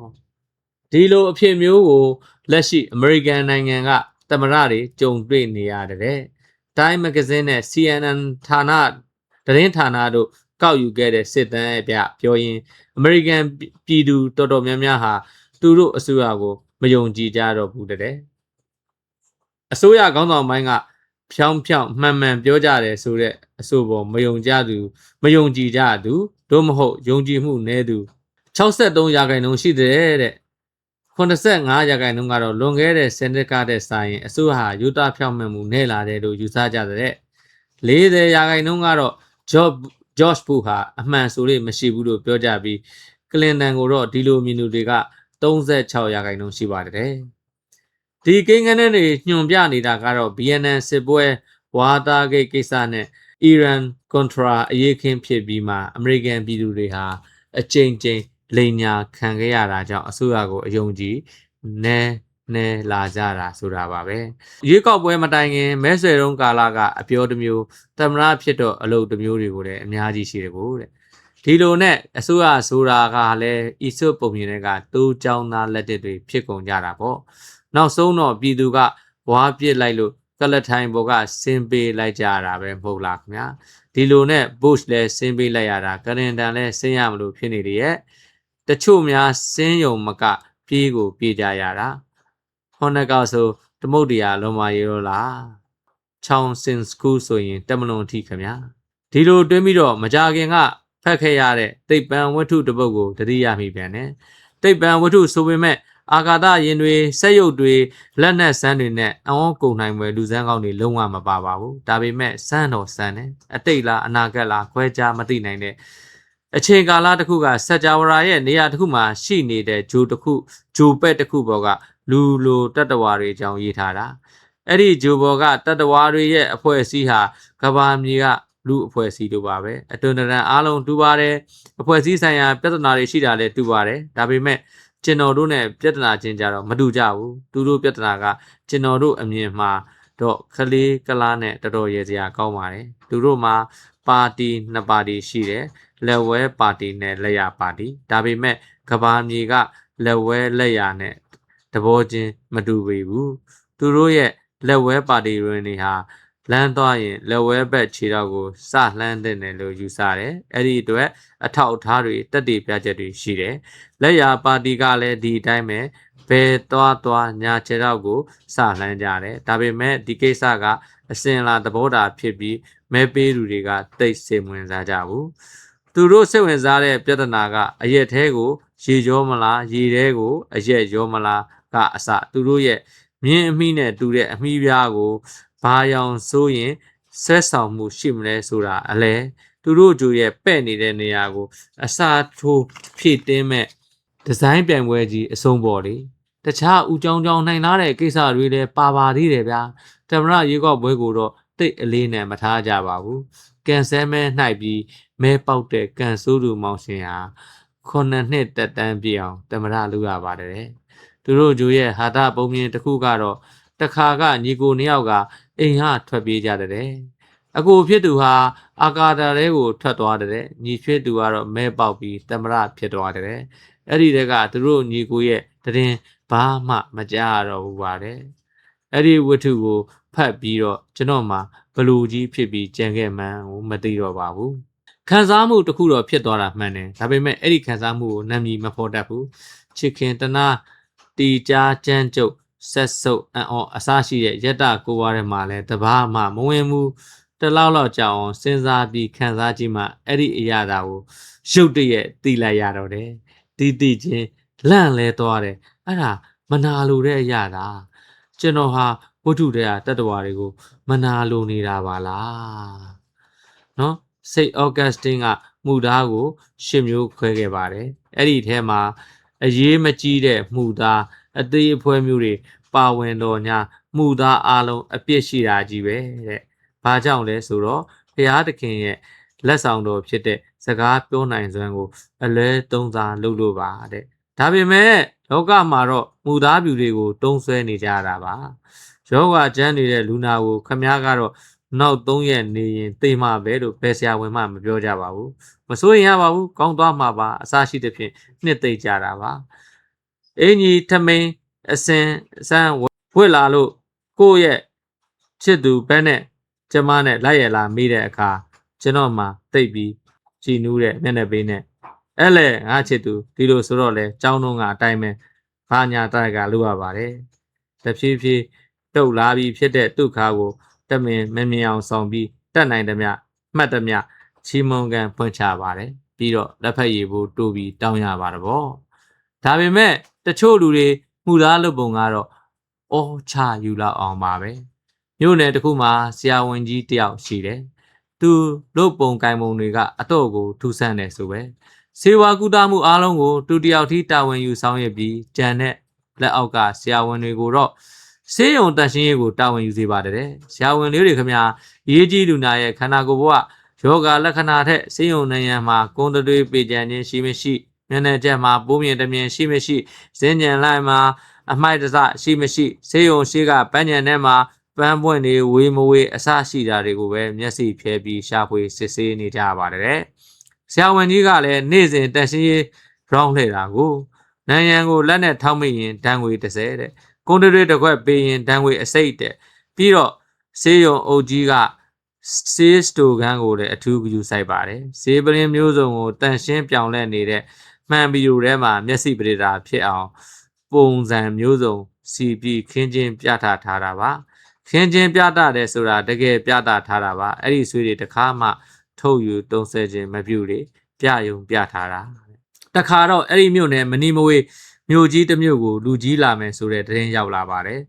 ဒီလိုအဖြစ်မျိုးကိုလက်ရှိအမေရိကန်နိုင်ငံကသမရတွေကြုံတွေ့နေရတယ်တဲ့တိုင်းမဂဇင်းနဲ့ CNN ဌာနသတင်းဌာနတို့ကောက်ယူခဲ့တဲ့စစ်တမ်းအပြပြောရင်အမေရိကန်ပြည်သူတော်တော်များများဟာသူတို့အစိုးရကိုမယုံကြည်ကြတော့ဘူးတဲ့အစိုးရခေါင်းဆောင်ပိုင်းကဖြောင်းမှန်ပြောကြတယ်ဆိုတဲ့အဆိုပေါ်မယုံကြည်ကြသူတို့မဟုတ်ယုံကြည်မှုနည်းသူ63%ရှိတဲ့85%ကတော့လွန်ခဲ့တဲ့စနစ်ကတဲ့ဆိုင်ရင်အစိုးရဟာယူတာဖြောင်းမှန်မှုနည်းလာတယ်လို့ယူဆကြတဲ့40%ကတော့ George Bush ဟာအမှန်ဆိုလို့မရှိဘူးလို့ပြောကြပြီးကလင်တန်ကိုတော့ဒီလိုမြင်သူတွေက36%ရှိပါတယ်ဒီကိန်းဂဏန်းတွေညွှန်ပြနေတာကတော့ BNN စစ်ပွဲဝါတာဂိတ်ကိစ္စနဲ့ Iran Contra အရေးခင်းဖြစ်ပြီးမှအမေရိကန်ပြည်သူတွေဟာအကြိမ်ကြိမ်လိန်ညာခံခဲ့ရတာကြောင့်အစိုးရကိုအယုံကြည်နဲလာကြတာဆိုတာပါပဲရွေးကောက်ပွဲမတိုင်ခင်မဲဆွယ်တုန်းကာလကအပြောတစ်မျိုးသမရဖြစ်တော့အလုပ်တစ်မျိုးတွေကိုလည်းအများကြီးရှိတယ်ကိုတဲ့ဒီလိုနဲ့အစိုးရဆိုတာကလည်းဤစွတ်ပုံမြင်တဲ့ကတိုးကြောင်းသားလက်တစ်တွေဖြစ်ကုန်ကြတာပေါ့နောက်ဆုံးတော့ပြည်သူကဝါပစ်လိုက်လို့ကလထိုင်ဘောကဆင်းပေးလိုက်ကြတာပဲမဟုတ်လားခင်ဗျာဒီလိုနဲ့ Bush လည်းဆင်းပေးလိုက်ရတာကရင်တန်လည်းဆင်းရမလို့ဖြစ်နေတယ်ရဲ့တချို့များဆင်းယုံမကပြေးကိုပြေးကြရတာဟောနကဆိုတမုတ်တရားလုံးမရေရောလားချောင်းစင်စကူးဆိုရင်တမလွန်ထိခင်ဗျာဒီလိုတွင်းပြီးတော့မကြခင်ကဖတ်ခဲ့ရတဲ့တိတ်ပံဝတ္ထုတစ်ပုဒ်ကိုတတိယမိပြန်တယ်တိတ်ပံဝတ္ထုဆိုပေမဲ့အာကာသယင်တွေစက်ရုပ်တွေလက်နက်စမ်းတွေနဲ့အဝန်းကုန်နိုင်ွယ်လူစမ်းကောင်းတွေလုံးဝမပါပါဘူးဒါပေမဲ့စမ်းတော့စမ်းတယ်အတိတ်လားအနာဂတ်လားခွဲခြားမသိနိုင်တဲ့အချိန်ကာလတစ်ခုကစัจ java ရဲ့နေရာတစ်ခုမှာရှိနေတဲ့ဂျိုပဲ့တစ်ခုပေါ်ကလူလိုတတ္တဝါတွေအကြောင်းရေးထားတာအဲ့ဒီဂျိုဘော်ကတတ္တဝါတွေရဲ့အဖွဲ့အစည်းဟာကဘာမြေကလူအဖွဲ့အစည်းတို့ပါပဲအတွန်းတရံအားလုံးတူပါတယ်အဖွဲ့အစည်းဆိုင်ရာပြဿနာတွေရှိတာလည်းတူပါတယ်ဒါပေမဲ့ကျွန်တော်တို့ ਨੇ ပြဿနာချင်းကြတော့မတူကြဘူးသူတို့ပြဿနာကကျွန်တော်တို့အမြင်မှာတော့ခလေးကလားနဲ့တော်တော်ရေစရာကောင်းပါတယ်သူတို့မှာပါတီနှစ်ပါတီရှိတယ်လက်ဝဲပါတီနဲ့လက်ရပါတီဒါပေမဲ့ကဘာမြေကလက်ဝဲလက်ရနဲ့တဘောချင်းမတူပေဘူးသူတို့ရဲ့ လက်ဝဲပါတီတွင်နေဟာလမ်းသွားရင်လက်ဝဲဘက်ခြေထောက်ကိုစလှမ်းတဲ့နယ်လို့ယူဆတယ်အဲ့ဒီအတွက်အထောက်အထားတွေတက်တည်ပြချက်တွေရှိတယ်လက်ရပါတီကလည်းဒီအတိုင်းပဲဘယ်သွားညာခြေထောက်ကိုစလှမ်းကြတယ်ဒါပေမဲ့ဒီကိစ္စကအစင်လာသဘောတာဖြစ်ပြီးမဲပေးသူတွေကတိတ်စိတ်ဝင်စားကြဘူးသူတို့စိတ်ဝင်စားတဲ့ပြဿနာကအရက်သေးကိုရေကြောမလားရေထဲကိုအရက်ရောမလားကအစသူတို့ရဲ့မြင်းအမိနဲ့တူတဲ့အမိပြားကိုဘာရောင်ဆိုရင်ဆက်ဆောင်မှုရှိမလဲဆိုတာအလဲသူတို့ကြိုရဲ့ပဲ့နေတဲ့နေရာကိုအစာထိုးဖြည့်တင်းမဲ့ဒီဇိုင်းပြိုင်ပွဲကြီးအဆုံးပေါ်လေတခြားဦးကြောင်နိုင်လာတဲ့ကိစ္စတွေလည်းပါသေးတယ်ဗျာတမရရေကောက်ပွဲကိုတော့တိတ်အလေးနဲ့မထားကြပါဘူးကန်ဆဲမဲနှိုက်ပြီးမဲပေါက်တဲ့ကန်ဆိုးသူမောင်ရှင်ဟာ9နှစ်တက်တန်းပြည့်အောင်တမရလုပ်ရပါတယ်သူတို့ကြိုရဲ့ဟာတာပုံမြင်တစ်ခုကတော့တခါကညီကိုနှစ်ယောက်ကအိမ်ဟာထွက်ပြေးကြတဲ့အကိုဖြစ်သူဟာအာကာတာထဲကိုထွက်သွားတဲ့ညီဖြစ်သူကတော့မဲပေါက်ပြီးတမရဖြစ်သွားတဲ့အဲ့ဒီတက်ကသူတို့ညီကိုရဲ့တည်ဘာမှမကြားရတော့ဘူးပါတယ်အဲ့ဒီဝတ္ထုကိုဖတ်ပြီးတော့ကျွန်တော်မှဘလူကြီးဖြစ်ပြီးကြံခဲ့မှန်းကိုမသိတော့ပါဘူးခံစားမှုတစ်ခုတော့ဖြစ်သွားတာမှန်တယ်ဒါပေမဲ့အဲ့ဒီခံစားမှုကိုနာမည်မဖော်တတ်ဘူးချစ်ခင်တနာတီကြားကြမ်းကြုတ်ဆက်ဆုပ်အော်အစရှိတဲ့ရက်တကိုဝါထဲမှာလဲတဘာမှမဝင်ဘူးတလောက်ကြောင်စဉ်းစားပြီးခံစားကြည့်မှအဲ့ဒီအရာသာကိုရုတ်တရက်သိလိုက်ရတော့တယ်တီချင်းလန့်လဲသွားတယ်အဲ့ဒါမနာလိုတဲ့အရာသာကျွန်တော်ဟာဝတ္ထုတွေကတတ္တဝါတွေကိုမနာလိုနေတာပါလားနော်စိတ်အော်ဂတ်စတင်ကမှုသားကို10မျိုးခွဲခဲ့ပါတယ်အဲ့ဒီထဲမှာအရေးမကြီးတဲ့မှုသားအသေးအဖွဲမျိုးတွေပါဝင်တော်ညာမှုသားအလုံးအပြစ်ရှိတာကြီးပဲတဲ့ဘာကြောင့်လဲဆိုတော့ဘုရားသခင်ရဲ့လက်ဆောင်တော်ဖြစ်တဲ့စကားပြောနိုင်စွမ်းကိုအလဲသုံးစားလုပ်လို့ပါတဲ့ဒါပေမဲ့လောကမှာတော့မှုသားပြူတွေကိုတုံးဆွဲနေကြတာပါယောဂကျမ်းနေတဲ့လူနာကိုခမည်းကတော့နောက်3ရက်နေရင်သိမှပဲလို့ဘယ်ဆရာဝန်မှမပြောကြပါဘူးမစိုးရင်ရပါဘူးကောင်းသွားမှာပါအစရှိသဖြင့်နှစ်သိမ့်ကြတာပါအင်းကြီးထမင်းအစင်စမ်းဝှက်လာလို့ကိုယ့်ရဲ့ချစ်သူဘဲနဲ့ကျမနဲ့လိုက်ရလာမိတဲ့အခါကျွန်တော်မှတိတ်ပြီးကြည်နူးတဲ့မျက်နှာပေးနဲ့အဲ့လေငါချစ်သူဒီလိုဆိုတော့လေចောင်းတော့ကအတိုင်းပဲဘာညာတိုက်ကလုပ်ရပါတယ်တဖြည်းဖြည်းတုတ်လာပြီးဖြစ်တဲ့ဒုက္ခကိုတမင်မမြင်အောင်ဆောင်ပြီးတတ်နိုင်သမျှမှတ်သမျှချီးမွမ်းကန်ဖွင့်ချပါတယ်ပြီးတော့လက်ဖက်ရည်ဖို့တိုးပြီးတောင်းရပါတယ်ဗောဒါပေမဲ့တချို့လူတွေမှုသားလုပ်ပုံကတော့အော်ချယူလောက်အောင်ပါပဲမြို့နယ်တစ်ခုမှာဆရာဝန်ကြီးတယောက်ရှိတယ်သူလုပ်ပုံကင်ပုံတွေကအတော့ကိုထူးဆန်းတယ်ဆိုပဲစေဝါကူတာမှုအားလုံးကိုသူတယောက်ထိတာဝန်ယူဆောင်ရွက်ပြီးဂျန်နဲ့လက်အောက်ကဆရာဝန်တွေကိုတော့ဆေးရုံတန်ရှင်းရေးကိုတာဝန်ယူစေပါတယ်ဆရာဝန်လေးတွေခင်ဗျာရေးကြီးလူနာရဲ့ခန္ဓာကိုယ်ဘဝယောဂလက္ခဏာထက်ဆေးရုံနေရန်မှာကွန်တတွေးပေကြံခြင်းရှိမရှိမျက်နှာချက်မှာပိုးမြင်တမြင်ရှိမရှိဇင်းညံလိုက်မှာအမိုက်တစရှိမရှိဆေးရုံရှိကပန်းညံထဲမှာပန်းပွင့်တွေဝေးမဝေးအစရှိတာတွေကိုပဲမျက်စိဖြဲပြီးရှာဖွေစစ်ဆေးနေကြပါတယ်ဆရာဝန်ကြီးကလည်းနေ့စဉ်တန်ရှင်းရေးရောင်းလှည့်တာကိုနန်းရန်ကိုလက်နဲ့ထောက်မိရင်ဒဏ်ငွေ30တဲ့ကွန်တတွေးတစ်ခွက်ပေးရင်ဒဏ်ငွေအစိတ်တဲ့ပြီးတော့ဆေးရုံအုပ်ကြီးကဆေးစတိုခန်းကိုလည်းအထူးဂရုစိုက်ပါတယ်ဆေးပရင်းမျိုးစုံကိုတန်ရှင်းပြောင်းလဲနေတဲ့မှန်ဗီဒီယိုထဲမှာမျက်စိပရိဒါဖြစ်အောင်ပုံစံမျိုးစုံစီပြီးခင်းချင်းပြသထားတာပါခင်းချင်းပြသတယ်ဆိုတာတကယ်ပြသထားတာပါအဲ့ဒီဆွေးတွေတခါမှထုတ်ယူတုံးဆဲခြင်းမပြုလေပြယုံပြထားတာတခါတော့အဲ့ဒီမြို့နယ်မနီမဝေးမြို့ကြီးတစ်မြို့ကိုလူကြီးလာမယ်ဆိုတဲ့သတင်းရောက်လာပါတယ်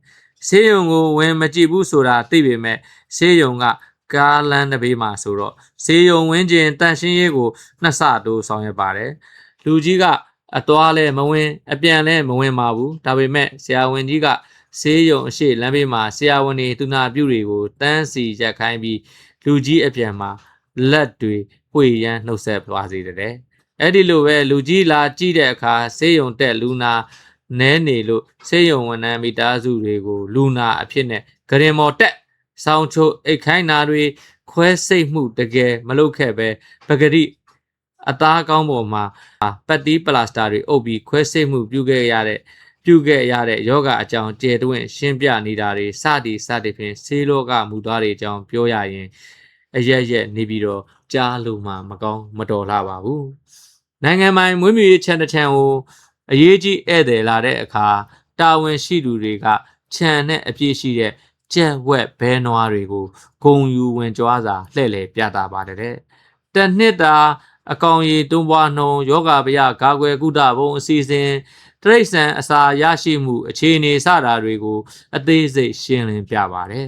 ဆေးရုံကိုဝင်မကြည့်ဘူးဆိုတာသိပေမဲ့ဆေးရုံကကားလမ်းတစ်ဘေးမှာဆိုတော့ဆေးရုံဝင်းကျင်တန့်ရှင်းရေးကိုနှစ်ဆတိုးဆောင်ရွက်ပါတယ်လူကြီးကအသွားလဲမဝင်အပြန်လဲမဝင်ပါဘူးဒါပေမဲ့ဆရာဝန်ကြီးကဆေးရုံအရှိလမ်းဘေးမှာဆရာဝန်တွေသူနာပြုတွေကိုတန်းစီရက်ခိုင်းပြီးလူကြီးအပြန်မှာလက်တွေပွေရန်နှုတ်ဆက်သွားစေတဲ့အဲ့ဒီလိုပဲလူကြီးလာကြည့်တဲ့အခါဆေးရုံတက်လူနာနဲနေလို့ဆေးရုံဝန်ထမ်းမိသားစုတွေကိုလူနာအဖြစ်နဲ့ဂရင်မော်တက်ဆောင်းချိုအိတ်ခိုင်းနာတွေခွဲစိတ်မှုတကယ်မလုပ်ခဲ့ပဲပဂတိအသားကောင်းပေါ်မှာပတ်တီးပလာစတာတွေအုပ်ပြီးခွဲစိတ်မှုပြုခဲ့ရတဲ့ ပြုခဲ့ရတဲ့ယောဂအကြောင်းကျယ်တွင်ရှင်းပြနေတာတွေစသည်စသည်ဖြင့်ဆေးလောကမူသားတွေအကြောင်းပြောရရင်အရက်နေပြီးတော့ကြားလို့မှမကောင်းမတော်လာပါဘူးနိုင်ငံပိုင်မွေးမြူရေးချန်တစ်ချန်ကိုအရေးကြီးဧည့်သည်လာတဲ့အခါတာဝန်ရှိသူတွေကခြံနဲ့အပြည့်ရှိတဲ့ကြက်ဝက်ဘဲနွားတွေကိုဂုံယူဝင်ကြွားစာလှည့်လည်ပြသပါတယ်တနှစ်တာအကောင်ရီတွန်းပွားနှုံယောဂဗျာကာကွယ်ကုသပုံအစီအစဉ်တရိတ်ဆန်အစာရရှိမှုအခြေအနေစတာတွေကိုအသေးစိတ်ရှင်းလင်းပြပါတယ်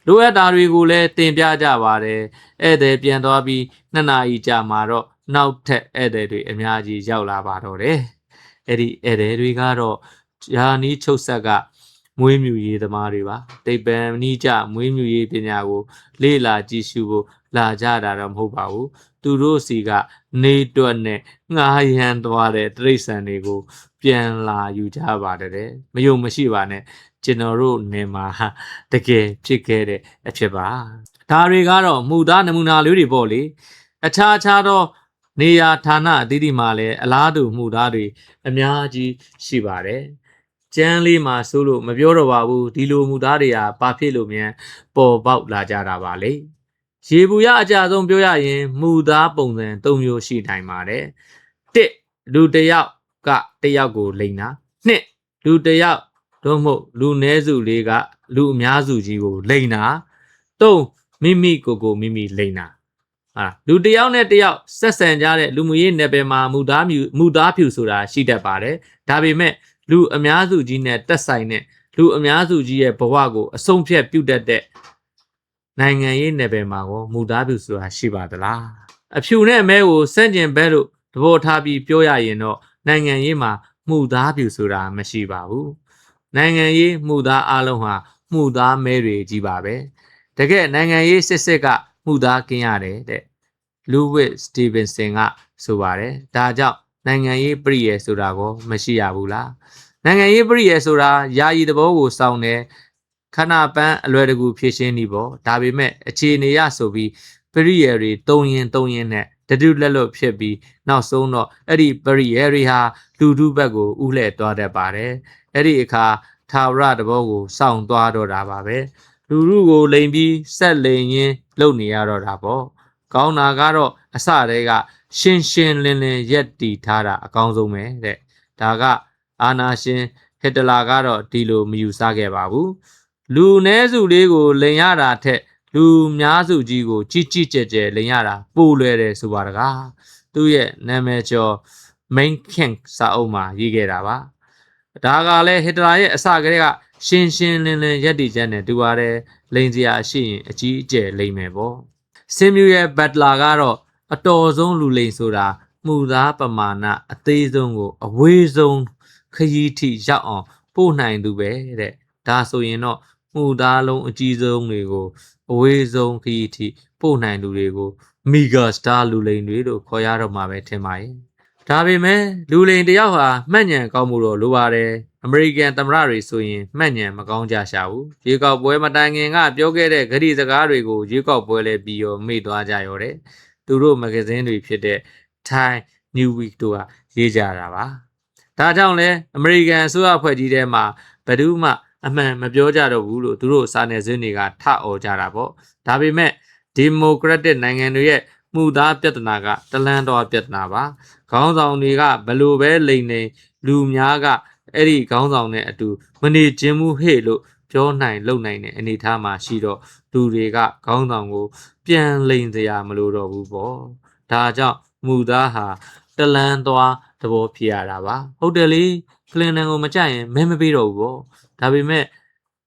လိုအပ်တာတွေကိုလည်းတင်ပြကြပါတယ်ဧည့်သည်ပြန်သွားပြီး2 နာရီကြာမှာတော့နောက်ထပ်ဧည့်သည်တွေအများကြီးရောက်လာပါတော့တယ်အဲ့ဒီဧည့်သည်တွေကတော့ယာနီးချုပ်ဆက်ကမွေးမြူရေးသမားတွေပါတိပ္ပံနီးကြမွေးမြူရေးပညာကိုလေ့လာကြည့်ရှုဖို့လာကြတာတော့မဟုတ်ပါဘူးသူတို့စီကနေတွက်နဲ့ငှားရမ်းသွားတဲ့တိရစ္ဆာန်တွေကိုပြန်လာယူကြပါတယ်မယုံမရှိပါနဲ့ကျွန်တော်တို့နေမှာတကယ်ဖြစ်ခဲ့တဲ့အဖြစ်ပါဒါတွေကတော့မူသားနမူနာလေးတွေပေါ့လေအခြားသောနေရာဌာနအသီးသီးမှာလည်းအလားတူမှုသားတွေအများကြီးရှိပါတယ်ကျန်းလေးမှာဆိုလို့မပြောတော့ပါဘူးဒီလိုမှုသားတွေဟာဘာဖြစ်လို့မြန်ပေါ်ပေါက်လာကြတာပါလေရေဘူးရအကြဆုံးပြောရရင်မူသားပုံစံ၃မျိုးရှိနိုင်ပါတယ်1လူတစ်ယောက်ကတစ်ယောက်ကိုလိန်တာ2လူတစ်ယောက်တို့မဟုတ်လူနည်းစုလေးကလူအများစုကြီးကိုလိန်တာ3မိမိကိုမိလိန်တာလူတစ်ယောက်နဲ့တစ်ယောက်ဆက်ဆံကြတဲ့လူမှုရေးနယ်ပယ်မှာမူသားဖြူဆိုတာရှိတတ်ပါတယ်ဒါပေမဲ့လူအများစုကြီးနဲ့တက်ဆိုင်တဲ့လူအများစုကြီးရဲ့ဘဝကိုအဆုံးဖြတ်ပြုတတ်တဲ့နိုင်ငံရေးနယ်ပယ်မှာကိုမူသားဖြူဆိုတာရှိပါသလားအဖြူနဲ့အမဲကိုစန့်ကျင်ဘဲလို့သဘောထားပြီးပြောရရင်တော့နိုင်ငံရေးမှာမူသားဖြူဆိုတာမရှိပါဘူးနိုင်ငံရေးမူသားအလုံးဟာမူသားမဲတွေကြီးပါပဲတကယ်နိုင်ငံရေးစစ်ကမှုသားကင်းရတယ်တဲ့လူဝစ်စတီဗင်ဆင်ကဆိုပါတယ်ဒါကြောင့်နိုင်ငံရေးပြည့်ရဆိုတာကိုမရှိရဘူးလားနိုင်ငံရေးပြည့်ရဆိုတာယာယီသဘောကိုစောင့်တယ်ခဏပန်းအလွယ်တကူဖြည့်ရှင်းနေပေါ့ဒါပေမဲ့အခြေအနေရဆိုပြီးပြည့်ရတွေတုံရင်နဲ့တတူလက်လွတ်ဖြစ်ပြီးနောက်ဆုံးတော့အဲ့ဒီပြည့်ရတွေဟာလူထုဘက်ကိုဥလှည့်သွားတတ်ပါတယ်အဲ့ဒီအခါထာဝရသဘောကိုစောင့်သွားတော့တာပါပဲလူထုကိုလိန်ပြီးဆက်လိန်ရင်းလုပ်နေရတော့တာပေါ့ကောင်းတာကတော့အစတည်းကရှင်းလင်းရက်တီထားတာအကောင်းဆုံးပဲတဲ့ဒါကအာနာရှင်ဟစ်တလာကတော့ဒီလိုမယူဆခဲ့ပါဘူးလူနည်းစုလေးကိုလိန်ရတာထက်လူများစုကြီးကိုကြီးကျယ်လိန်ရတာပိုလွယ်တယ်ဆိုပါတကားသူ့ရဲ့နာမည်ကျော် main king စာအုပ်မှာရေးခဲ့တာပါဒါကလည်းဟစ်တလာရဲ့အစကတည်းကရှင်းလင်းရက်တီချက်နဲ့တူပါတယ်လိန်စရာရှိရင်အကြီးအကျယ်လိန်မယ်ပေါ့ဆင်မြူရဲ့ဘတ်လာကတော့အတော်ဆုံးလူလိန်ဆိုတာမှုသားပမာဏအသေးဆုံးကိုအဝေးဆုံးခရီးထိရောက်အောင်ပို့နိုင်သူပဲတဲ့ဒါဆိုရင်တော့မှုသားလုံးအကြီးဆုံးတွေကိုအဝေးဆုံးခရီးထိပို့နိုင်သူတွေကိုမီဂါစတာလူလိန်တွေလို့ခေါ်ရတော့မှာပဲထင်ပါရဲ့ဒါပေမဲ့လူလိန်တယောက်ဟာမှတ်ဉဏ်ကောင်းမှုတော့လိုပါတယ်အမေရိကန်သမ္မတတွေဆိုရင်မှတ်ဉဏ်မကောင်းကြရှာဘူးရေကောက်ပွဲမတိုင်ခင်ကပြောခဲ့တဲ့ဂရီစကားတွေကိုရေကောက်ပွဲလဲပြီးရောမေ့သွားကြရောတဲ့သူတို့မဂ္ဂဇင်းတွေဖြစ်တဲ့ Thai New Week တို့ဟာရေးကြတာပါဒါကြောင့်လဲအမေရိကန်အစိုးရဖွဲ့ကြီးထဲမှာဘယ်သူမှအမှန်မပြောကြတော့ဘူးလို့သူတို့စာနယ်ဇင်းတွေကထအော်ကြတာပေါ့ဒါပေမဲ့ဒီမိုကရက်တစ်နိုင်ငံတွေရဲ့မှုသားပြဿနာကတလန်းတော်ပြဿနာပါခေါင်းဆောင်တွေကဘလို့ပဲလိန်နေလူများကအဲ့ဒီခေါင်းဆောင်နဲ့အတူမနေခြင်းမှုဟဲ့လို့ပြောနိုင်လုံနိုင်တဲ့အနေအထားမှာရှိတော့လူတွေကခေါင်းဆောင်ကိုပြန်လိန်စရာမလိုတော့ဘူးပေါ့ဒါကြောင့်မူသားဟာတလန်းသွားသဘောဖြစ်ရတာပါဟုတ်တယ်လေကလင်နန်ကိုမကြိုက်ရင်မဲမပေးတော့ဘူးပေါ့ဒါပေမဲ့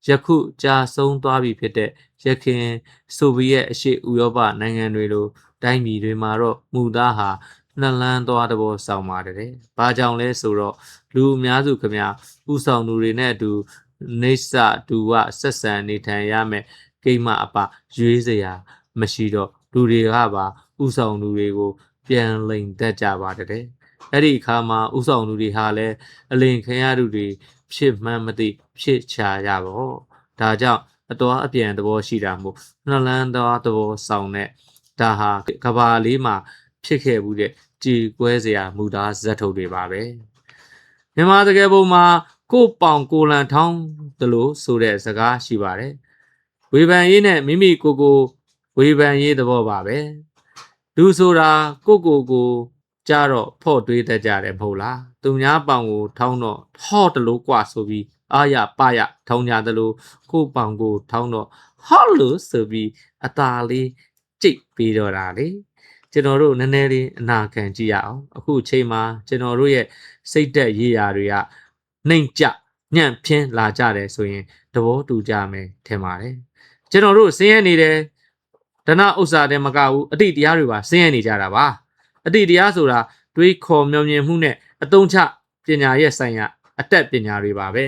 ယခုကြာဆုံးသွားပြီဖြစ်တဲ့ရခင်ဆိုဗီယက်အရှေ့ဥရောပနိုင်ငံတွေလိုတိုင်းပြည်တွေမှာတော့မူသားဟာနှလန်းသွားသဘောဆောင်ပါတယ်။ဘာကြောင့်လဲဆိုတော့လူအများစုခမဥဆောင်သူတွေနဲ့အတူနေဆတူဝဆက်ဆံနေထိုင်ရမယ်ကိမအပရွေးစရာမရှိတော့လူတွေကပါဥဆောင်သူတွေကိုပြန်လိန်တက်ကြပါတယ်။အဲ့ဒီအခါမှာဥဆောင်သူတွေဟာလည်းအလင်ခံရသူတွေဖြစ်မှန်းမသိဖြစ်ချရပါ့။ဒါကြောင့်အတော်အပြန်သဘောရှိတာမို့နှလန်းသွားသဘောဆောင်တဲ့ဒါဟာကဘာလေးမှာဖြစ်ခဲ့မှုတဲ့ကြည်ကွဲစရာမူသားဇက်ထုတ်တွေပါပဲမြန်မာတကယ်ပုံမှာ ကိုပေါင်ကိုလန်ထောင်းတလို့ဆိုတဲ့စကားရှိပါတယ်ဝေဖန်ရေးနဲ့မိမိကိုဝေဖန်ရေးသဘောပါပဲလူဆိုတာကိုကြားတော့ဖော့တွေးတတ်ကြတယ်မဟုတ်လားသူများပေါင်ကိုထောင်းတော့ဟော့တလို့ကွာဆိုပြီးအာရပါရထောင်းကြတယ်လို့ကိုပေါင်ကိုထောင်းတော့ဟော့လို့ဆိုပြီးအသာလေးကြိတ်ပြီးတော့တာလေကျွန်တော်တို့နည်းနည်းလေးအနာခံကြည့်ရအောင်အခုချိန်မှာကျွန်တော်တို့ရဲ့စိတ်သက်ရေးရာတွေကနှိမ်ကြညံ့ဖျင်းလာကြတယ်ဆိုရင်သဘောတူကြမယ်ထင်ပါတယ်ကျွန်တော်တို့ဆင်းရဲနေတယ်ဒနာဥစ္စာတဲ့မကဘူးအတိတ်တရားတွေပါဆင်းရဲနေကြတာပါအတိတ်တရားဆိုတာတွေးခေါ်မျှော်မြင်မှုနဲ့အတုံးချပညာရဲ့ဆိုင်ရာအတက်ပညာတွေပါပဲ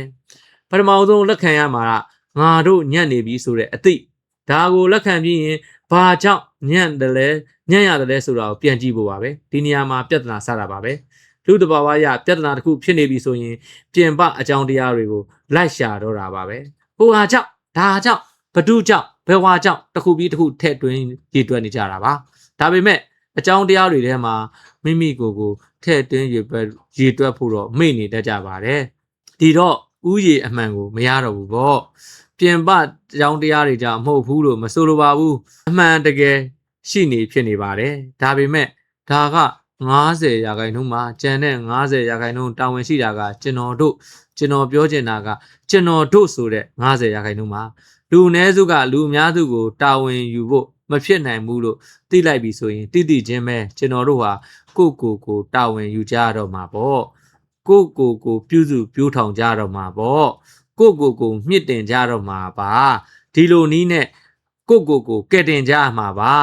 ပထမဆုံးလက်ခံရမှာကငါတို့ညံ့နေပြီဆိုတဲ့အတိတ်ဒါကိုလက်ခံပြီးရင်ဘာကြောင့်ညံ့ရတယ်လဲညံ့ရတယ်လဲဆိုတာကိုပြန်ကြည့်ဖို့ပါပဲဒီနေရာမှာပြဿနာစတာပါပဲလူတဘာဝရပြဿနာတစ်ခုဖြစ်နေပြီဆိုရင်ပြင်ပအကြောင်းတရားတွေကိုလိုက်ရှာတော့တာပါပဲဟိုဟာကြောင့်ဒါကြောင့်ဘဒုကြောင့်ဘယ်ဝါကြောင့်တစ်ခုပြီးတစ်ခုထည့်တွင်းရည်တွက်နေကြတာပါဒါပေမဲ့အကြောင်းတရားတွေထဲမှာမိမိကိုထည့်သွင်းရည်တွက်ဖို့တော့မေ့နေတတ်ကြပါတယ်ဒီတော့ဥယျာဉ်အမှန်ကိုမရတော့ဘူးပေါ့ပြင်ပအကြောင်းတရားတွေကြောင့်မဟုတ်ဘူးလို့မဆိုလိုပါဘူးအမှန်တကယ်ရှိနေဖြစ်နေပါတယ်ဒါပေမဲ့ဒါက90%မှာကျန်တဲ့90%တာဝန်ရှိတာကကျွန်တော်ပြောချင်တာကကျွန်တော်တို့ဆိုတဲ့90%မှာလူအ ਨੇ စုကလူအများစုကိုတာဝန်ယူဖို့မဖြစ်နိုင်ဘူးလို့သိလိုက်ပြီဆိုရင်တိချင်းပဲကျွန်တော်တို့ဟာကိုတာဝန်ယူကြတော့မှာပေါ့ကိုပြုစုပြိုးထောင်ကြတော့မှာပေါ့ကိုမြင့်တင်ကြတော့မှာပါဒီလိုနီးနဲ့ကိုကဲတင်ကြမှာပါ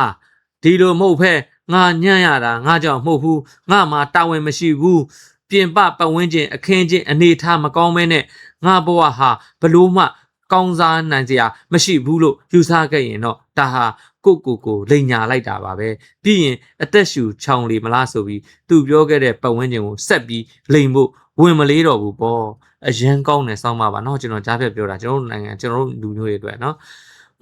ဒီလိုမဟုတ်ဖဲငါညံ့ရတာငါကြောင့်မဟုတ်ဘူးငါမှာတာဝန်မရှိဘူးပြင်ပပတ်ဝန်းကျင်အခင်းချင်းအနေထားမကောင်းမဲနဲ့ငါဘဝဟာဘလို့မှကောင်းစားနိုင်စရာမရှိဘူးလို့ယူဆခဲ့ရင်တော့ဒါဟာကိုလိန်ညာလိုက်တာပါပဲပြီးရင်အသက်ရှူချောင်လီမလားဆိုပြီးသူပြောခဲ့တဲ့ပတ်ဝန်းကျင်ကိုဆက်ပြီးလိန်ဖို့ဝင်မလေးတော့ဘူးပေါ့အရန်ကောင်းတယ်စောင်းပါပါเนาะကျွန်တော်ကြားဖြတ်ပြောတာကျွန်တော်တို့နိုင်ငံကျွန်တော်တို့လူမျိုးတွေအတွက်เนาะ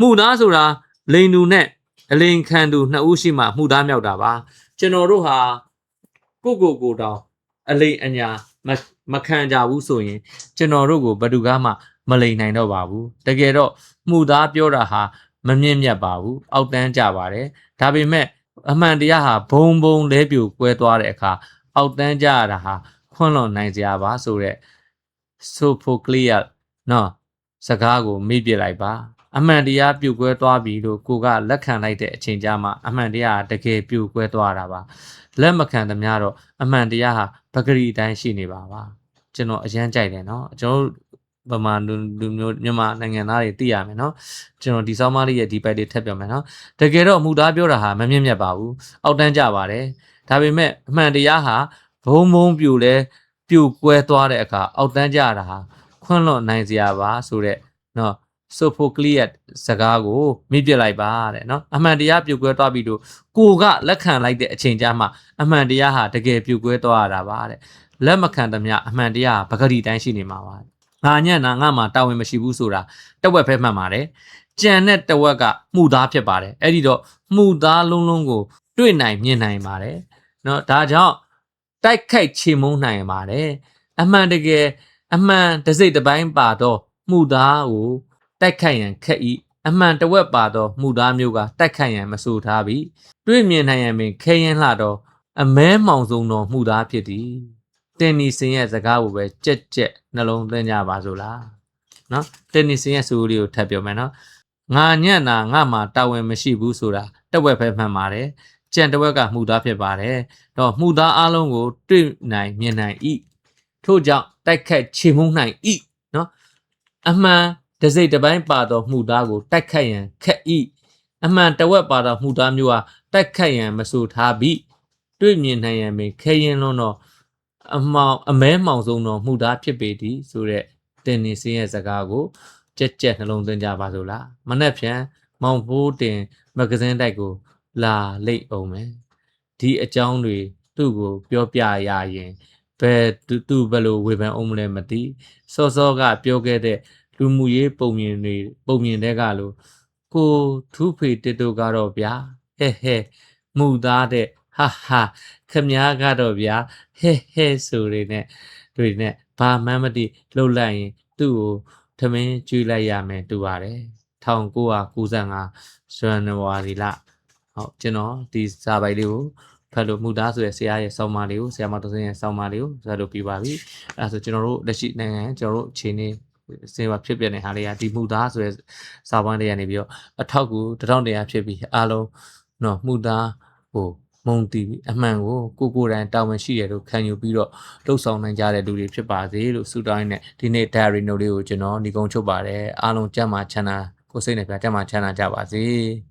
မှုသားဆိုတာလိန်သူနဲ့အလိန်ခံသူနှစ်ဦးရှိမှမှုသားမြောက်တာပါကျွန်တော်တို့ဟာကိုတောင်အလိန်အညာမခံကြဘူးဆိုရင်ကျွန်တော်တို့ကိုဘယ်သူကမှမလိန်နိုင်တော့ပါဘူးတကယ်တော့မှုသားပြောတာဟာမမြင့်မြတ်ပါဘူးအောက်တန်းကြပါတယ်ဒါပေမဲ့အမှန်တရားဟာဘုံလဲပြိုကွဲသွားတဲ့အခါအောက်တန်းကြရတာဟာခွန့်လွန်နိုင်စရာပါဆိုတဲ့ဆိုဖိုကလီယတ်နော်စကားကိုမေ့ပြလိုက်ပါအမှန်တရားပြိုကွဲသွားပြီလို့ကိုကလက်ခံလိုက်တဲ့အချိန်ကြာမှအမှန်တရားတကယ်ပြိုကွဲသွားတာပါလက်မခံသမျှတော့အမှန်တရားဟာပဂရီတိုင်းရှိနေပါကျွန်တော်အရန်ကြိုက်တယ်နော်ကျွန်တော်ဗမာလူမျိုးမြန်မာနိုင်ငံသားတွေသိရမယ်နော်ကျွန်တော်ဒီဆောင်းမလေးရဲ့ဒီပိုက်တွေထပ်ပြောမယ်နော်တကယ်တော့အမှုသားပြောတာဟာမမြင့်မြတ်ပါဘူးအောက်တန်းကြပါတယ်ဒါပေမဲ့အမှန်တရားဟာဘုံပြိုလဲပြိုကွဲသွားတဲ့အခါအောက်တန်းကြတာဟာခွန့်လွန်နိုင်စရာပါဆိုတဲ့နော်ဆိုဖိုကလီယတ်စကားကိုမိပြလိုက်ပါတဲ့နော်အမှန်တရားပြိုကွဲသွားပြီလို့ကိုကလက်ခံလိုက်တဲ့အချိန်ကြာမှအမှန်တရားဟာတကယ်ပြိုကွဲသွားရတာပါတဲ့လက်မခံသမျှအမှန်တရားပဂတိတိုင်းရှိနေမှာပါငါညံ့တာငါမှာတာဝန်မရှိဘူးဆိုတာတဝက်ပဲမှတ်ပါတယ်ကြံတဲ့တဝက်ကမှုသားဖြစ်ပါတယ်အဲ့ဒီတော့မှုသားလုံးကိုတွေ့နိုင်မြင်နိုင်ပါတယ်နော်ဒါကြောင့်တိုက်ခိုက်ချေမှုန်းနိုင်ပါတယ်အမှန်တကယ်အမှန်တစ်စိတ်တစ်ပိုင်းပါတော့မှုသားကိုတိုက်ခိုက်ရန်ခက်ဤအမှန်တဝက်ပါတော့မှုသားမျိုးကတိုက်ခိုက်ရန်မဆိုထားပြီတွေ့မြင်နိုင်ရန်ပင်ခဲရင်လှတော့အမဲမှောင်ဆုံးသောမှုသားဖြစ်သည်တင်နီစင်ရဲ့စကားကိုပဲကြက်နှလုံးသွင်းကြပါစို့လားနော်တင်နီစင်ရဲ့ဆိုလေးကိုထပ်ပြောမယ်နော်ငါညံ့တာငါမှာတာဝန်မရှိဘူးဆိုတာတဝက်ပဲမှန်ပါတယ်ကြံတဝက်ကမှုသားဖြစ်ပါတယ်တော့မှုသားအလုံးကိုတွေ့နိုင်မြင်နိုင်ဤထို့ကြောင့်တိုက်ခတ်ချေမှုန်းနိုင်ဤနော်အမှန်တစိတ်တစ်ပိုင်းပါတော့မှုသားကိုတိုက်ခတ်ရန်ခက်ဤအမှန်တဝက်ပါတော့မှုသားမျိုးဟာတိုက်ခတ်ရန်မဆိုထားပြီတွေ့မြင်နိုင်ရန်ပင်ခဲရင်လုံးတော့အမဲမှောင်ဆုံးတော့မှုသားဖြစ်ပေသည်ဆိုတဲ့တင်နေစင်းရဲ့စကားကိုကြက်နှလုံးသွင်းကြပါစို့လားမနှက်ဖြန်မောင်ဖိုးတင်မဂဇင်းတိုက်ကိုလာလိတ်အောင်မယ်ဒီအကြောင်းတွေသူ့ကိုပြောပြရရင်ဘယ်သူဘယ်လိုဝေဖန်အောင်မလဲမသိစောကပြောခဲ့တဲ့လူမှုရေးပုံမြင်တဲ့ကလို့ကိုထူးဖေတစ်တို့ကတော့ဗျာဟဲမှုသားတဲ့ဟာခမ ्या ကတော့ဗျာဟဲဆိုတွေနဲ့ ဘာမှန်းမသိလှုပ်လိုက်ရင်သူ့ကိုထမင်းကျွေးလိုက်ရမယ်တူပါတယ်1995ဇန်နဝါရီလဟုတ်ကျွန်တော်ဒီစာပိုက်လေးကိုဖတ်လို့မူသားဆိုရယ်ဆရာရဲ့စောင်းမလေးကိုဆရာမတော်စင်းရဲ့စောင်းမလေးကိုဇာတ်လို့ပြပါပြီအဲဒါဆိုကျွန်တော်တို့လက်ရှိနိုင်ငံကျွန်တော်တို့အခြေအနေစင်ပါဖြစ်ပြတဲ့ဟာလေးကဒီမူသားဆိုရယ်စာပိုင်းလေးကနေပြီးတော့အထောက်ကူ1100ဖြစ်ပြီးအားလုံးနော်မူသားဟိုမုံတီအမှန်ကိုကိုယ်တိုင်တာဝန်ရှိတယ်လို့ခံယူပြီးတော့လှုပ်ဆောင်နိုင်ကြတဲ့လူတွေဖြစ်ပါစေလို့ဆုတောင်းနဲ့ဒီနေ့ diary note လေးကိုကျွန်တော်ညီကုန်းချုပ်ပါတယ်အားလုံးကြမ်းမာချမ်းသာကိုယ်စိတ်နဲ့ပြကြမ်းမာချမ်းသာကြပါစေ